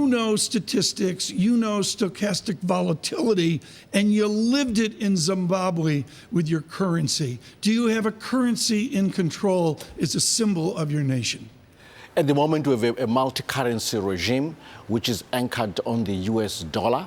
you know statistics, you know stochastic volatility, and you lived it in Zimbabwe with your currency. Do you have a currency in control as a symbol of your nation? At the moment, we have a multi-currency regime, which is anchored on the US dollar.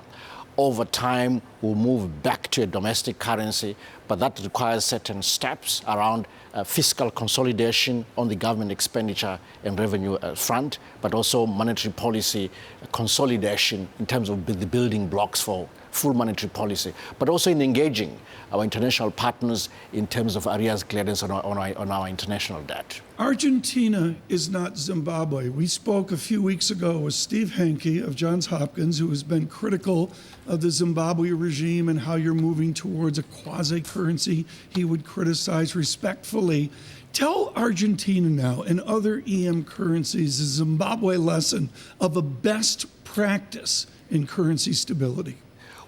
Over time, we'll move back to a domestic currency, but that requires certain steps around fiscal consolidation on the government expenditure and revenue front, but also monetary policy consolidation in terms of the building blocks for full monetary policy, but also in engaging our international partners in terms of arrears clearance on our international debt. Argentina is not Zimbabwe. We spoke a few weeks ago with Steve Hanke of Johns Hopkins, who has been critical of the Zimbabwe regime and how you're moving towards a quasi-currency he would criticize respectfully. Tell Argentina now and other EM currencies the Zimbabwe lesson of a best practice in currency stability.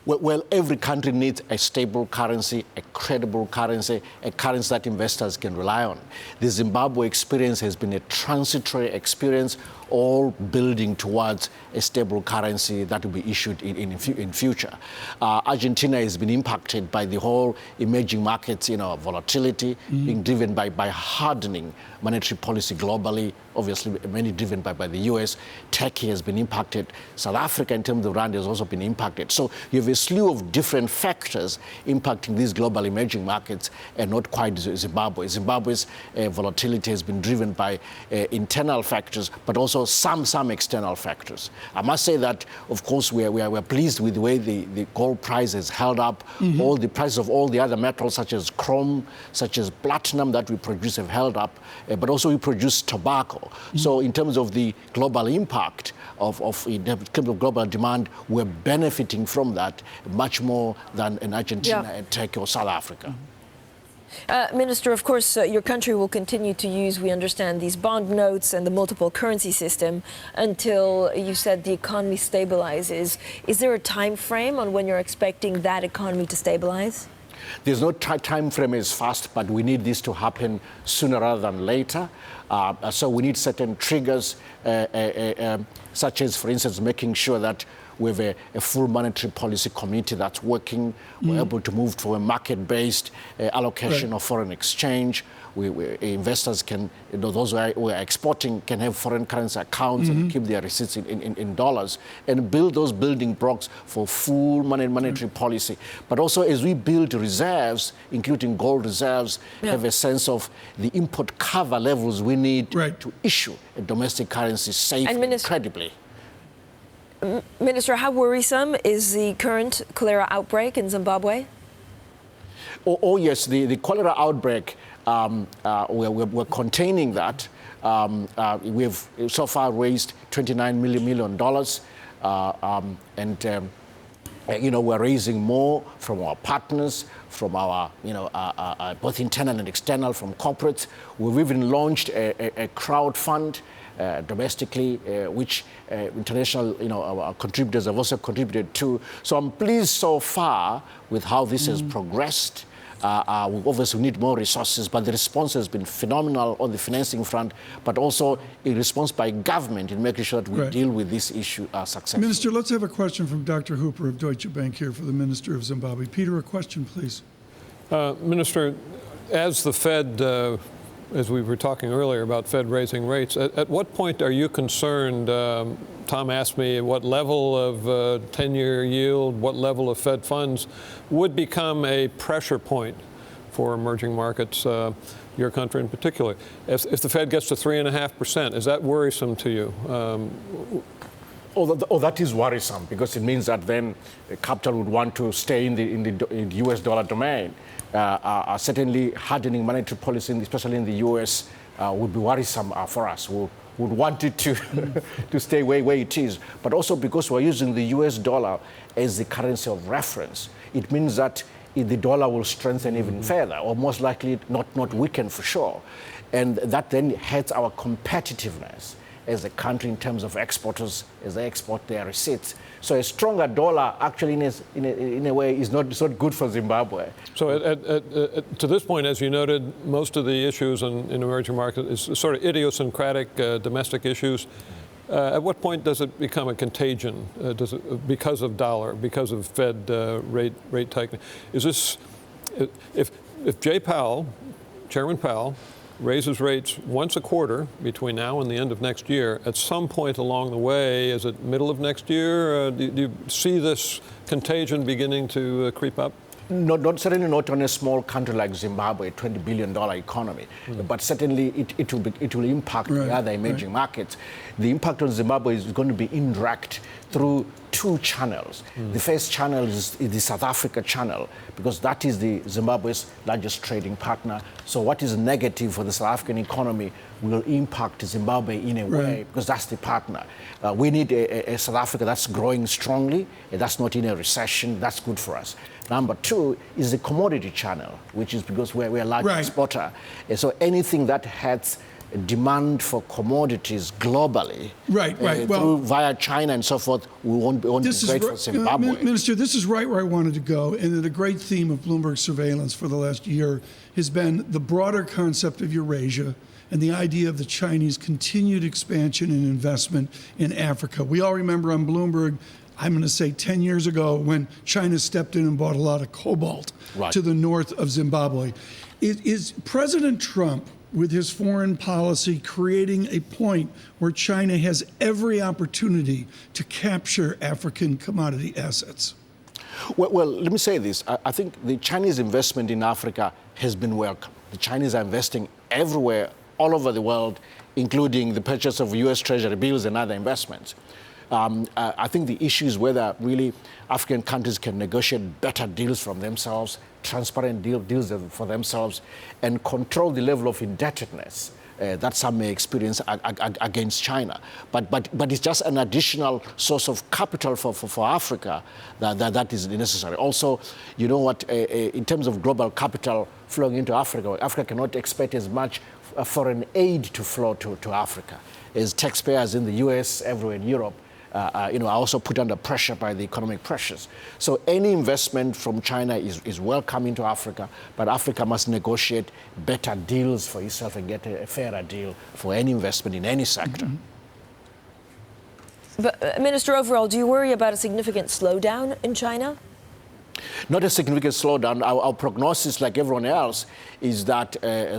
Well, every country needs a stable currency, a credible currency, a currency that investors can rely on. The Zimbabwe experience has been a transitory experience, all building towards a stable currency that will be issued in future. Argentina has been impacted by the whole emerging markets, volatility, being driven by hardening monetary policy globally, obviously mainly driven by the US. Turkey has been impacted. South Africa, in terms of rand, has also been impacted. So you have a slew of different factors impacting these global emerging markets, and not quite Zimbabwe. Zimbabwe's volatility has been driven by internal factors, but also some external factors. I must say that, of course, we're pleased with the way the gold price has held up. All the prices of all the other metals, such as chrome, such as platinum that we produce, have held up, but also we produce tobacco. So in terms of the global impact in terms of global demand, we're benefiting from that much more than in Argentina and Turkey or South Africa. Minister, of course, your country will continue to use, we understand, these bond notes and the multiple currency system until, you said, the economy stabilizes. Is there a time frame on when you're expecting that economy to stabilize? There's no time frame as fast, but we need this to happen sooner rather than later. So we need certain triggers, such as, for instance, making sure that we have a full monetary policy committee that's working. We're able to move to a market-based allocation of foreign exchange. Investors can, those who are exporting can have foreign currency accounts and keep their receipts in dollars, and build those building blocks for full monetary policy. But also, as we build reserves, including gold reserves, have a sense of the import cover levels we need to issue a domestic currency safely and credibly. Minister, how worrisome is the current cholera outbreak in Zimbabwe? Oh yes, the cholera outbreak, we're containing that. We've so far raised $29 million, and we're raising more from our partners, from our, both internal and external, from corporates. We've even launched a crowd fund domestically, which international, our contributors have also contributed to. So I'm pleased so far with how this has progressed. We obviously need more resources, but the response has been phenomenal on the financing front, but also a response by government in making sure that we deal with this issue successfully. Minister, let's have a question from Dr. Hooper of Deutsche Bank here for the Minister of Zimbabwe. Peter, a question, please. Minister, as the Fed, as we were talking earlier about Fed raising rates, at what point are you concerned? Tom asked me what level of 10-year yield, what level of Fed funds would become a pressure point for emerging markets, your country in particular. If the Fed gets to 3.5%, is that worrisome to you? That is worrisome, because it means that then capital would want to stay in the US dollar domain. Certainly hardening monetary policy, especially in the US, would be worrisome for us. We would want it to stay where it is. But also because we're using the US dollar as the currency of reference, it means that the dollar will strengthen even further, or most likely not weaken for sure. And that then hurts our competitiveness as a country in terms of exporters as they export their receipts. So a stronger dollar actually in a way is not good for Zimbabwe. So to this point, as you noted, most of the issues in emerging markets is sort of idiosyncratic domestic issues. At what point does it become a contagion? Does it, because of dollar, because of Fed rate tightening? Is this, if Jay Powell, Chairman Powell, raises rates once a quarter between now and the end of next year, at some point along the way, is it middle of next year? Do you see this contagion beginning to creep up? Certainly not on a small country like Zimbabwe, a $20 billion economy, but certainly it will impact the other emerging markets. The impact on Zimbabwe is going to be indirect through two channels. The first channel is the South Africa channel, because that is the Zimbabwe's largest trading partner. So what is negative for the South African economy will impact Zimbabwe in a way, because that's the partner. We need a South Africa that's growing strongly, that's not in a recession. That's good for us. Number two is the commodity channel, which is because we're a large exporter. And so anything that has demand for commodities globally, via China and so forth, won't be great for Zimbabwe. Minister, this is right where I wanted to go. And the great theme of Bloomberg Surveillance for the last year has been the broader concept of Eurasia and the idea of the Chinese continued expansion and investment in Africa. We all remember on Bloomberg, I'm going to say 10 years ago, when China stepped in and bought a lot of cobalt to the north of Zimbabwe. Is President Trump, with his foreign policy, creating a point where China has every opportunity to capture African commodity assets? Well, let me say this. I think the Chinese investment in Africa has been welcome. The Chinese are investing everywhere, all over the world, including the purchase of U.S. Treasury bills and other investments. I think the issue is whether really African countries can negotiate better deals from themselves, transparent deals for themselves, and control the level of indebtedness that some may experience against China. But it's just an additional source of capital for Africa that is necessary. Also, you know what, in terms of global capital flowing into Africa, Africa cannot expect as much foreign aid to flow to Africa as taxpayers in the US, everywhere in Europe, are also put under pressure by the economic pressures. So any investment from China is welcome into Africa, but Africa must negotiate better deals for itself and get a fairer deal for any investment in any sector. But, Minister, overall, do you worry about a significant slowdown in China? Not a significant slowdown. Our prognosis, like everyone else, is that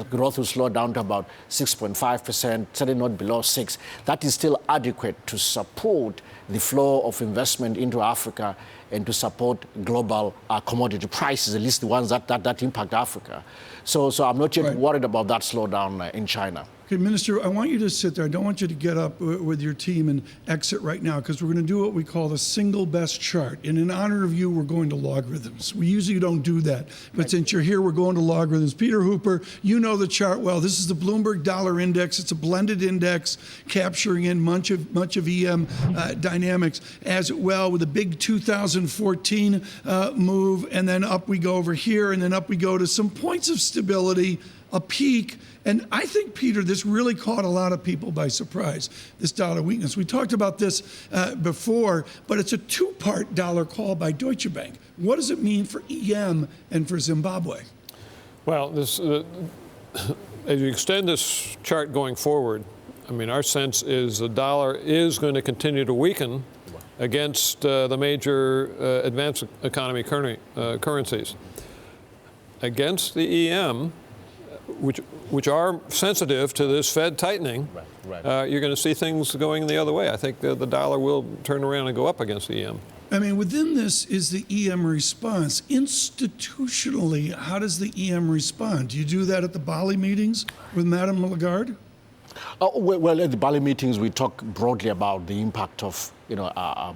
growth will slow down to about 6.5%, certainly not below 6%. That is still adequate to support the flow of investment into Africa and to support global commodity prices, at least the ones that impact Africa. So I'm not yet worried about that slowdown in China. Okay, Minister, I want you to sit there. I don't want you to get up with your team and exit right now, because we're going to do what we call the single best chart. And in honor of you, we're going to logarithms. We usually don't do that. But since you're here, we're going to logarithms. Peter Hooper, you know the chart well. This is the Bloomberg Dollar Index. It's a blended index capturing in much of EM dynamics as well, with a big 2014 move. And then up we go over here, and then up we go to some points of stability, a peak. And I think, Peter, this really caught a lot of people by surprise, this dollar weakness. We talked about this before, but it's a two-part dollar call by Deutsche Bank. What does it mean for EM and for Zimbabwe? Well, this, as you extend this chart going forward, I mean, our sense is the dollar is going to continue to weaken against the major advanced economy currencies. Against the EM, which are sensitive to this Fed tightening, you're going to see things going the other way. I think the dollar will turn around and go up against the EM. I mean, within this is the EM response. Institutionally, how does the EM respond? Do you do that at the Bali meetings with Madame Lagarde? Well, at the Bali meetings, we talk broadly about the impact of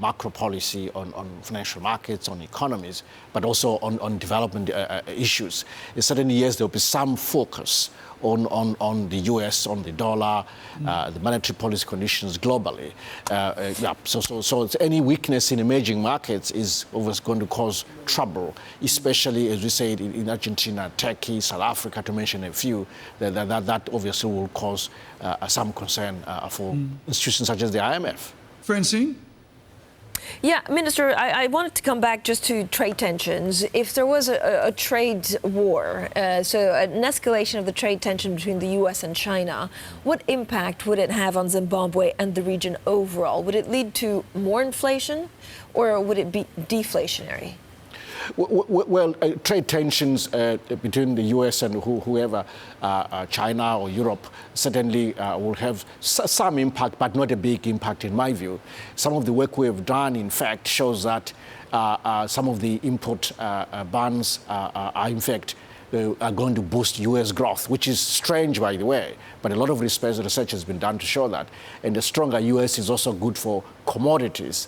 macro policy on financial markets, on economies, but also on development issues. In certain years, there will be some focus on the U.S., on the dollar, the monetary policy conditions globally. So any weakness in emerging markets is always going to cause trouble, especially, as we said, in Argentina, Turkey, South Africa, to mention a few. That obviously will cause some concern for institutions such as the IMF. Francine? Yeah, Minister, I wanted to come back just to trade tensions. If there was a trade war, so an escalation of the trade tension between the US and China, what impact would it have on Zimbabwe and the region overall? Would it lead to more inflation or would it be deflationary? Well, trade tensions between the U.S. and whoever, China or Europe, certainly will have some impact, but not a big impact in my view. Some of the work we have done, in fact, shows that some of the import bans are, in fact, are going to boost U.S. growth, which is strange, by the way. But a lot of research has been done to show that. And the stronger U.S. is also good for commodities,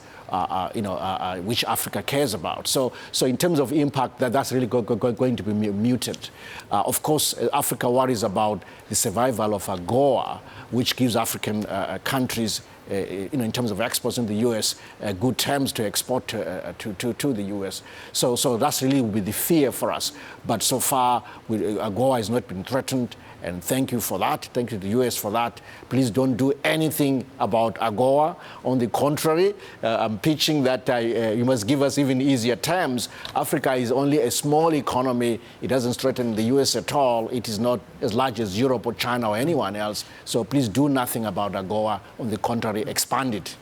which Africa cares about. So in terms of impact, that's really going to be muted. Of course, Africa worries about the survival of AGOA, which gives African countries, in terms of exports in the U.S., good terms to export to the U.S. So that's really will be the fear for us. But so far, AGOA has not been threatened. And thank you for that. Thank you to the U.S. for that. Please don't do anything about AGOA. On the contrary, I'm pitching that you must give us even easier terms. Africa is only a small economy. It doesn't threaten the U.S. at all. It is not as large as Europe or China or anyone else. So please do nothing about AGOA. On the contrary, expand it.